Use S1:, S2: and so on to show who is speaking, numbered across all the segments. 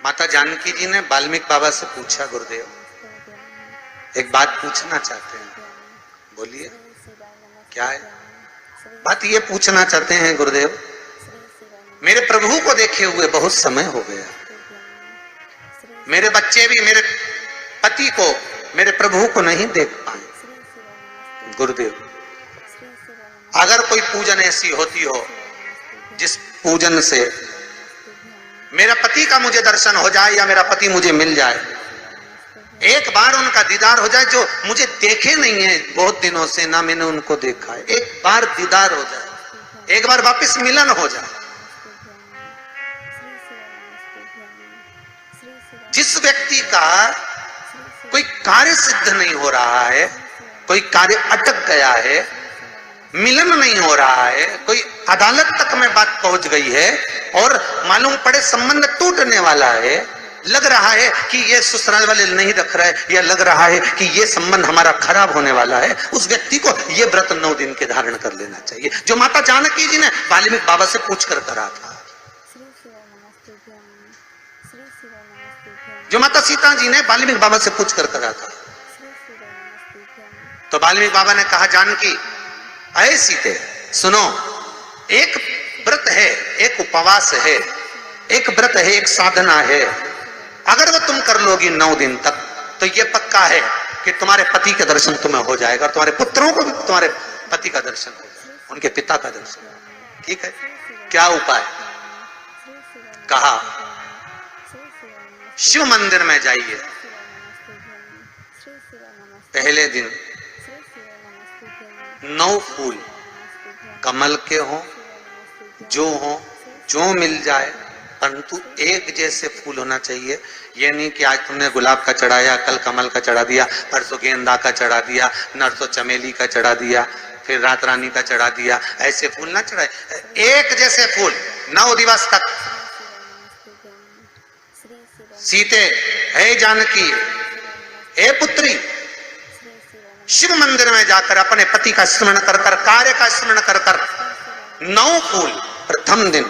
S1: माता जानकी जी ने वाल्मीकि बाबा से पूछा, गुरुदेव एक बात पूछना चाहते हैं। बोलिए, क्या है बात? ये पूछना चाहते हैं गुरुदेव, मेरे प्रभु को देखे हुए बहुत समय हो गया, मेरे बच्चे भी मेरे पति को, मेरे प्रभु को नहीं देख पाए। गुरुदेव, अगर कोई पूजन ऐसी होती हो जिस पूजन से मेरा पति का मुझे दर्शन हो जाए या मेरा पति मुझे मिल जाए, एक बार उनका दीदार हो जाए, जो मुझे देखे नहीं है बहुत दिनों से, ना मैंने उनको देखा है, एक बार दीदार हो जाए, एक बार वापस मिलन हो जाए। जिस व्यक्ति का कोई कार्य सिद्ध नहीं हो रहा है, कोई कार्य अटक गया है, मिलन नहीं हो रहा है, कोई अदालत तक में बात पहुंच गई है और मालूम पड़े संबंध टूटने वाला है, लग रहा है कि ये ससुराल वाले नहीं रख रहे, या लग रहा है कि ये संबंध हमारा खराब होने वाला है, उस व्यक्ति को ये व्रत 9 दिन के धारण कर लेना चाहिए, जो माता जानकी जी ने वाल्मीकि बाबा से पूछ कर करा था, जो माता सीता जी ने वाल्मीकि बाबा से पूछ कर करा था। तो वाल्मीकि बाबा ने कहा, जानकी अये सीते सुनो, एक व्रत है, एक उपवास है, एक व्रत है, एक साधना है, अगर वो तुम कर लोगी 9 दिन तक तो ये पक्का है कि तुम्हारे पति का दर्शन तुम्हें हो जाएगा, तुम्हारे पुत्रों को भी तुम्हारे पति का दर्शन हो जाएगा, उनके पिता का दर्शन। ठीक है, क्या उपाय? कहा शिव मंदिर में जाइए, पहले दिन 9 फूल कमल के हों, जो मिल जाए, परंतु एक जैसे फूल होना चाहिए। ये नहीं कि आज तुमने गुलाब का चढ़ाया, कल कमल का चढ़ा दिया, परसों गेंदा का चढ़ा दिया, नरसों चमेली का चढ़ा दिया, फिर रात रानी का चढ़ा दिया, ऐसे फूल ना चढ़ाए, एक जैसे फूल 9 दिवस तक। सीते, हे जानकी, हे पुत्री, शिव मंदिर में जाकर अपने पति का स्मरण कर कर, कार्य का स्मरण कर कर 9 फूल प्रथम दिन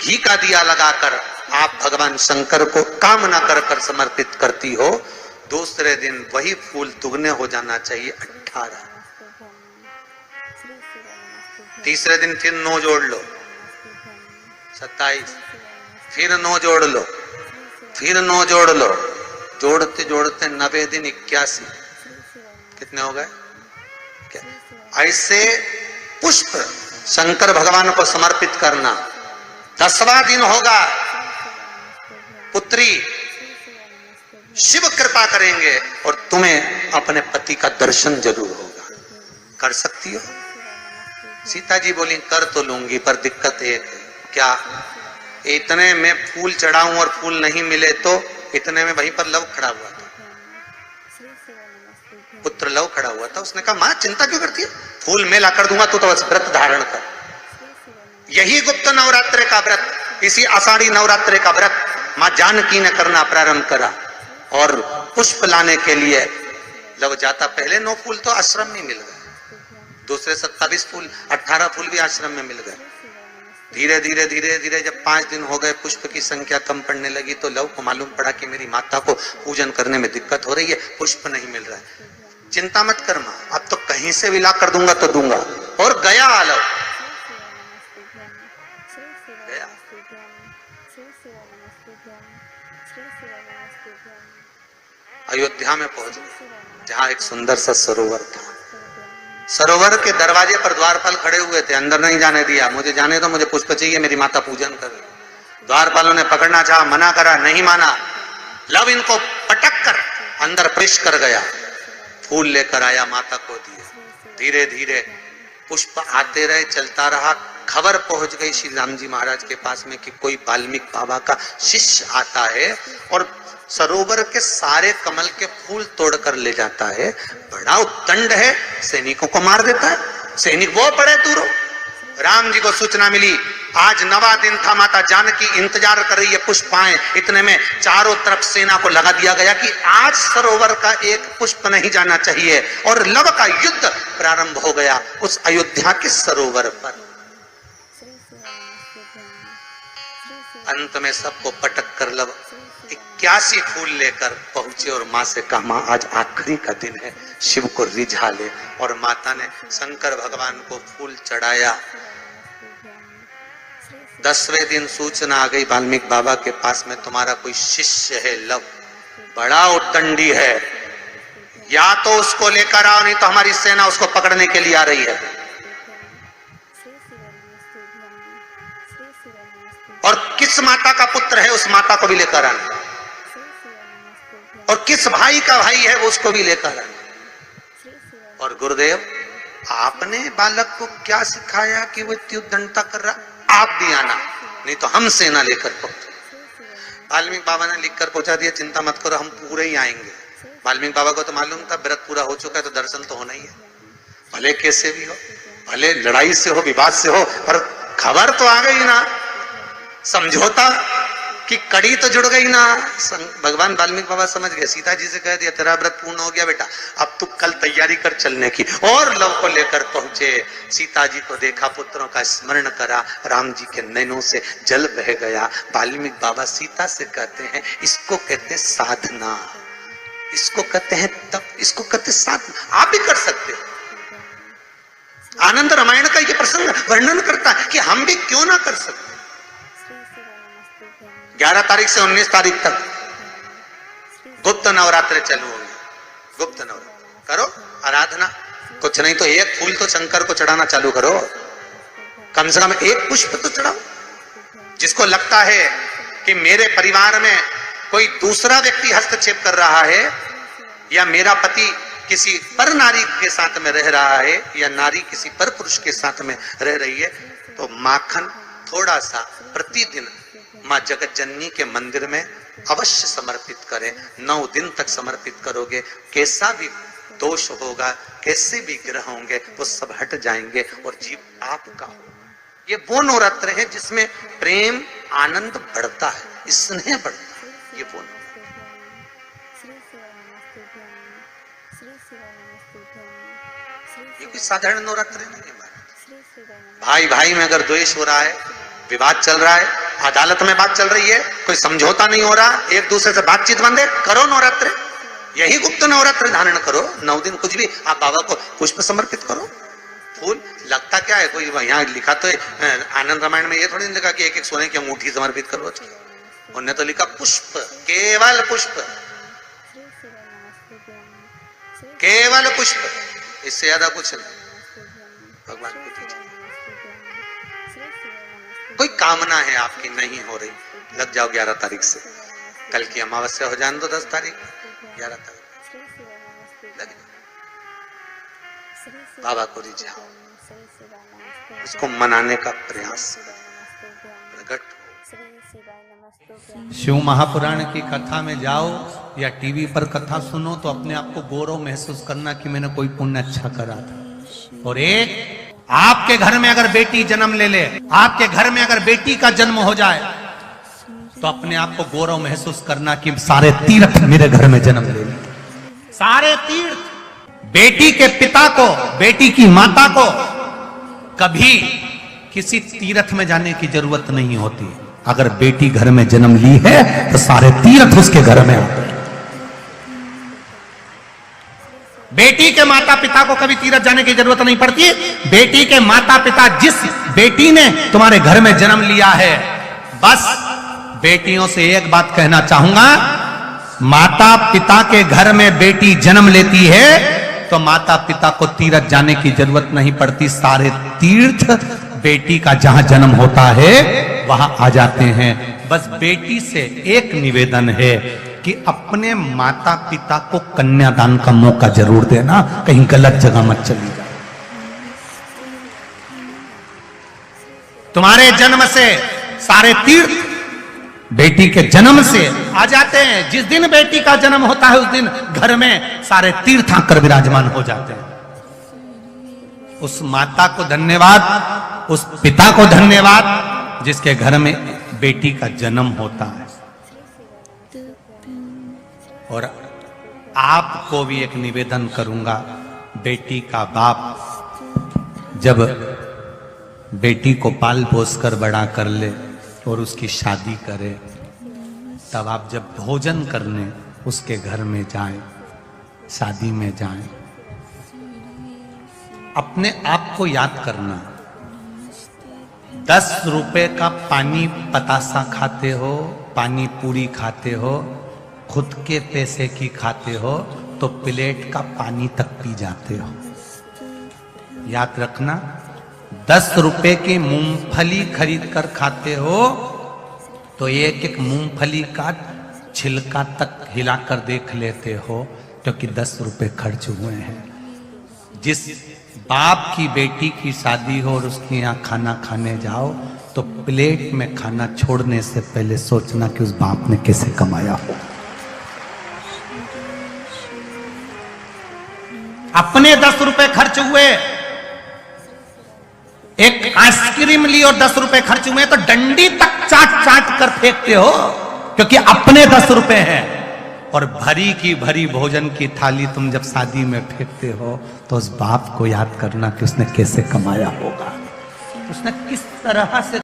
S1: घी का दिया लगाकर आप भगवान शंकर को कामना कर कर समर्पित करती हो, दूसरे दिन वही फूल दुगने हो जाना चाहिए 18। तीसरे दिन फिर 9 जोड़ लो 27, फिर 9 जोड़ लो, फिर 9 जोड़ लो, जोड़ते जोड़ते 90 दिन 81, कितने हो गए? ऐसे पुष्प शंकर भगवान को समर्पित करना। 10वां दिन होगा, पुत्री शिव कृपा करेंगे और तुम्हें अपने पति का दर्शन जरूर होगा। कर सकती हो? सीता जी बोली, कर तो लूंगी, पर दिक्कत एक है। क्या? इतने में फूल चढ़ाऊं और फूल नहीं मिले तो? इतने में वहीं पर लव खड़ा हुआ था, पुत्र लव खड़ा हुआ था। उसने कहा, मां चिंता क्यों करती है, फूल मैं ला कर दूंगा, तू तो बस व्रत धारण कर। यही गुप्त नवरात्रि का व्रत, इसी आषाढ़ी नवरात्रि का व्रत मां जानकी ने करना प्रारंभ करा और पुष्प लाने के लिए लव जाता। पहले 9 फूल तो आश्रम में मिल गए, दूसरे 27 फूल, 18 फूल भी आश्रम में मिल गए। धीरे धीरे धीरे धीरे जब 5 दिन हो गए, पुष्प की संख्या कम पड़ने लगी, तो लव को मालूम पड़ा कि मेरी माता को पूजन करने में दिक्कत हो रही है, पुष्प नहीं मिल रहा है। चिंता मत कर मां, अब तो कहीं से भी ला कर दूंगा तो दूंगा। और गया लव, गया। अयोध्या में पहुंच गए, जहां एक सुंदर सा सरोवर था। सरोवर के दरवाजे पर द्वारपाल खड़े हुए थे, अंदर नहीं जाने दिया। मुझे जाने दो, मुझे पुष्प चाहिए, मेरी माता पूजन कर रही। द्वारपालों ने पकड़ना चाहा, मना करा, नहीं माना। लव इनको पटक कर अंदर प्रवेश कर गया, फूल लेकर आया, माता को दिए। धीरे धीरे पुष्प आते रहे, चलता रहा। खबर पहुंच गई श्री राम जी महाराज के पास में कि कोई वाल्मीकि बाबा का शिष्य आता है और सरोवर के सारे कमल के फूल तोड़कर ले जाता है। बड़ा उद्दंड है, सैनिकों को मार देता है। सैनिक वो पड़े दूरों। राम जी को सूचना मिली, आज 9वां दिन था, माता जानकी इंतजार कर रही है पुष्प आए। इतने में चारों तरफ सेना को लगा दिया गया कि आज सरोवर का एक पुष्प नहीं जाना चाहिए, और लव का युद्ध प्रारंभ हो गया उस अयोध्या के सरोवर पर। अंत में सबको पटक कर लव 81 फूल लेकर पहुंचे और माँ से कहा, माँ आज आखिरी का दिन है, शिव को रिझा ले। और माता ने शंकर भगवान को फूल चढ़ाया। 10वें दिन सूचना आ गई वाल्मीकि बाबा के पास में, तुम्हारा कोई शिष्य है लव, बड़ा उद्दंडी है, या तो उसको लेकर आओ, नहीं तो हमारी सेना उसको पकड़ने के लिए आ रही है। और किस माता का पुत्र है उस माता को भी लेकर आना, और किस भाई का भाई है वो उसको भी लेकर आना। और गुरुदेव आपने बालक को क्या सिखाया कि वो इतनी उद्दंडता कर रहा, आप भी आना, नहीं तो हम सेना लेकर पहुंचे। वाल्मीकि बाबा ने लिखकर पहुंचा दिया, चिंता मत करो हम पूरे ही आएंगे। वाल्मीकि बाबा को तो मालूम था व्रत पूरा हो चुका है तो दर्शन तो होना ही है, भले कैसे भी हो, भले लड़ाई से हो, विवाद से हो, पर खबर तो आ गई ना, समझौता की कड़ी तो जुड़ गई ना। भगवान वाल्मीकि बाबा समझ गए, सीता जी से कह दिया तेरा व्रत पूर्ण हो गया बेटा, अब तू कल तैयारी कर चलने की। और लव को लेकर पहुंचे, सीता जी को देखा, पुत्रों का स्मरण करा, राम जी के नैनों से जल बह गया। वाल्मीकि बाबा सीता से कहते हैं, इसको कहते हैं साधना, इसको कहते हैं तप, इसको कहते हैं साधना। आप भी कर सकते हो। आनंद रामायण का ये प्रसंग वर्णन करता है कि हम भी क्यों ना कर सकते। 11 तारीख से 19 तारीख तक गुप्त नवरात्र चालू होंगे। गुप्त नवरात्र करो, आराधना, कुछ नहीं तो एक फूल तो शंकर को चढ़ाना चालू करो, कम से कम एक पुष्प तो चढ़ाओ। जिसको लगता है कि मेरे परिवार में कोई दूसरा व्यक्ति हस्तक्षेप कर रहा है, या मेरा पति किसी पर नारी के साथ में रह रहा है, या नारी किसी पर पुरुष के साथ में रह रही है, तो माखन थोड़ा सा प्रतिदिन मां जगत जननी के मंदिर में अवश्य समर्पित करें। 9 दिन तक समर्पित करोगे, कैसा भी दोष होगा, कैसे भी ग्रह होंगे, वो सब हट जाएंगे और जीव आपका हो। ये वो नवरात्र है जिसमें प्रेम आनंद बढ़ता है, स्नेह बढ़ता है। ये वो ये कोई साधारण नवरात्र नहीं है। भाई भाई में अगर द्वेष हो रहा है, विवाद चल रहा है, अदालत में बात चल रही है, कोई समझौता नहीं हो रहा, एक दूसरे से बातचीत बंद है, करो नवरात्र, यही गुप्त नवरात्र धारण करो। 9 दिन कुछ भी आप बाबा को पुष्प समर्पित करो। फूल लगता क्या है, कोई यहाँ लिखा तो आनंद रामायण में ये थोड़ी नहीं लिखा कि एक एक सोने की अंगूठी समर्पित करो, उन्होंने तो लिखा पुष्प, केवल पुष्प, केवल पुष्प, इससे ज्यादा कुछ नहीं। भगवान को कोई कामना है आपकी नहीं हो रही, लग जाओ 11 तारीख से, कल की अमावस्या हो जाने दो 10 तारीख, 11 तारीख लग जाओ, बाबा को रिझाओ, उसको मनाने का प्रयास प्रकट। शिव महापुराण की कथा में जाओ या टीवी पर कथा सुनो तो अपने आप को गौरव महसूस करना कि मैंने कोई पुण्य अच्छा करा था। और एक आपके घर में अगर बेटी जन्म ले ले, आपके घर में अगर बेटी का जन्म हो जाए तो अपने आप को गौरव महसूस करना कि सारे तीर्थ मेरे घर में जन्म ले ले। सारे तीर्थ। बेटी के पिता को, बेटी की माता को कभी किसी तीर्थ में जाने की जरूरत नहीं होती। अगर बेटी घर में जन्म ली है तो सारे तीर्थ उसके घर में आते हैं। बेटी के माता पिता को कभी तीर्थ जाने की जरूरत नहीं पड़ती। बेटी के माता पिता, जिस बेटी ने तुम्हारे घर में जन्म लिया है, बस बेटियों से एक बात कहना चाहूंगा, माता पिता के घर में बेटी जन्म लेती है तो माता पिता को तीर्थ जाने की जरूरत नहीं पड़ती। सारे तीर्थ बेटी का जहां जन्म होता है वहां आ जाते हैं। बस बेटी से एक निवेदन है कि अपने माता पिता को कन्यादान का मौका जरूर देना, कहीं गलत जगह मत चली जाए। तुम्हारे जन्म से सारे तीर्थ बेटी के जन्म से आ जाते हैं। जिस दिन बेटी का जन्म होता है उस दिन घर में सारे तीर्थ आकर विराजमान हो जाते हैं। उस माता को धन्यवाद, उस पिता को धन्यवाद जिसके घर में बेटी का जन्म होता है। और आपको भी एक निवेदन करूंगा, बेटी का बाप जब बेटी को पाल पोस कर बड़ा कर ले और उसकी शादी करे तब आप जब भोजन करने उसके घर में जाएं, शादी में जाएं, अपने आप को याद करना। 10 रुपए का पानी पतासा खाते हो, पानी पूरी खाते हो, खुद के पैसे की खाते हो तो प्लेट का पानी तक पी जाते हो। याद रखना, 10 रुपए की मूंगफली खरीद कर खाते हो तो एक एक मूंगफली का छिलका तक हिलाकर देख लेते हो, क्योंकि 10 रुपए खर्च हुए हैं। जिस बाप की बेटी की शादी हो और उसके यहाँ खाना खाने जाओ तो प्लेट में खाना छोड़ने से पहले सोचना कि उस बाप ने कैसे कमाया हो। अपने 10 रुपए खर्च हुए, एक आइसक्रीम ली और 10 रुपए खर्च हुए तो डंडी तक चाट चाट कर फेंकते हो, क्योंकि अपने 10 रुपए हैं। और भरी की भरी भोजन की थाली तुम जब शादी में फेंकते हो तो उस बाप को याद करना कि उसने कैसे कमाया होगा, उसने किस तरह से